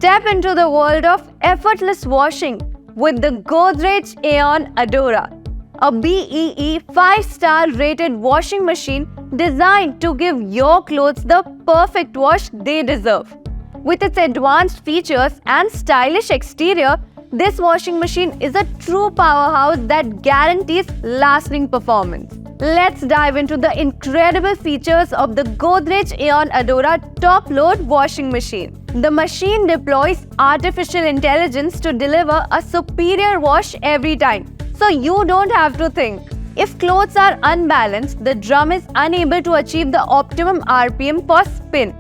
Step into the world of effortless washing with the Godrej Aeon Adora, a BEE 5-star rated washing machine designed to give your clothes the perfect wash they deserve. With its advanced features and stylish exterior, this washing machine is a true powerhouse that guarantees lasting performance. Let's dive into the incredible features of the Godrej Aeon Adora top load washing machine. The machine deploys artificial intelligence to deliver a superior wash every time, so you don't have to think. If clothes are unbalanced, the drum is unable to achieve the optimum RPM for spin.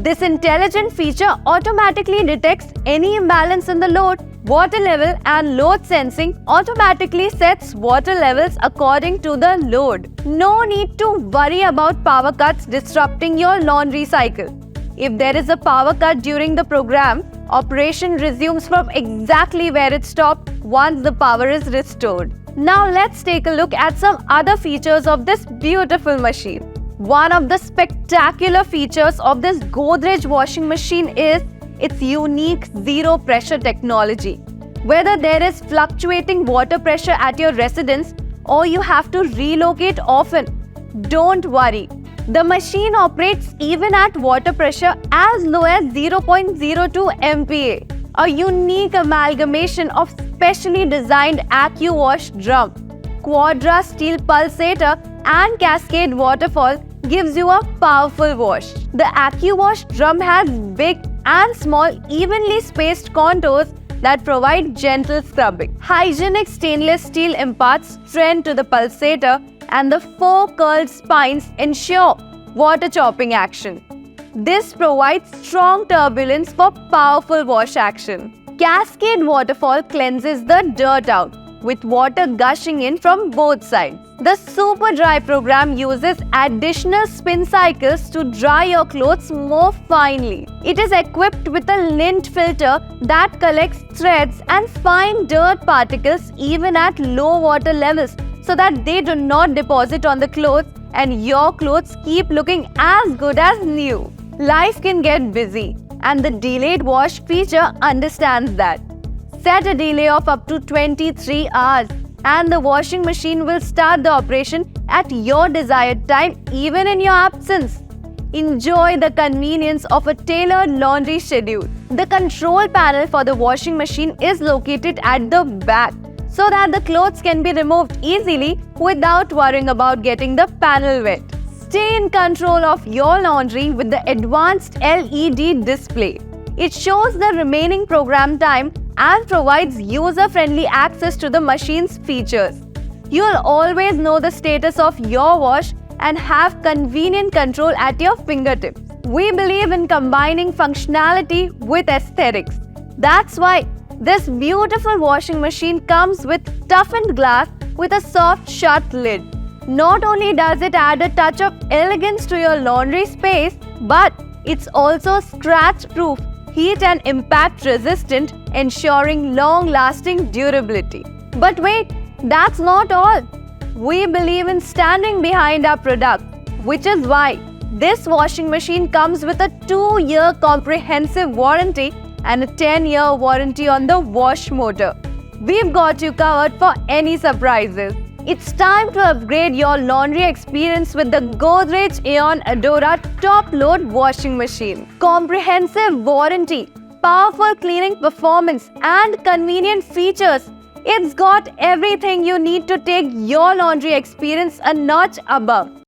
This intelligent feature automatically detects any imbalance in the load, water level, and load sensing automatically sets water levels according to the load. No need to worry about power cuts disrupting your laundry cycle. If there is a power cut during the program, operation resumes from exactly where it stopped once the power is restored. Now let's take a look at some other features of this beautiful machine. One of the spectacular features of this Godrej washing machine is its unique zero pressure technology. Whether there is fluctuating water pressure at your residence or you have to relocate often, don't worry. The machine operates even at water pressure as low as 0.02 MPa. A unique amalgamation of specially designed AccuWash drum, Quadra steel pulsator and cascade waterfall gives you a powerful wash. The AccuWash drum has big and small evenly spaced contours that provide gentle scrubbing. Hygienic stainless steel imparts strength to the pulsator and the 4 curled spines ensure water chopping action. This provides strong turbulence for powerful wash action. Cascade waterfall cleanses the dirt out with water gushing in from both sides. The Super Dry program uses additional spin cycles to dry your clothes more finely. It is equipped with a lint filter that collects threads and fine dirt particles even at low water levels so that they do not deposit on the clothes and your clothes keep looking as good as new. Life can get busy and the delayed wash feature understands that. Set a delay of up to 23 hours and the washing machine will start the operation at your desired time even in your absence. Enjoy the convenience of a tailored laundry schedule. The control panel for the washing machine is located at the back so that the clothes can be removed easily without worrying about getting the panel wet. Stay in control of your laundry with the advanced LED display. It shows the remaining program time and provides user-friendly access to the machine's features. You'll always know the status of your wash and have convenient control at your fingertips. We believe in combining functionality with aesthetics. That's why this beautiful washing machine comes with toughened glass with a soft shut lid. Not only does it add a touch of elegance to your laundry space, but it's also scratch-proof, heat and impact resistant, ensuring long-lasting durability. But wait, that's not all. We believe in standing behind our product, which is why this washing machine comes with a 2-year comprehensive warranty and a 10-year warranty on the wash motor. We've got you covered for any surprises. It's time to upgrade your laundry experience with the Godrej Aeon Adora top load washing machine. Comprehensive warranty, powerful cleaning performance and convenient features. It's got everything you need to take your laundry experience a notch above.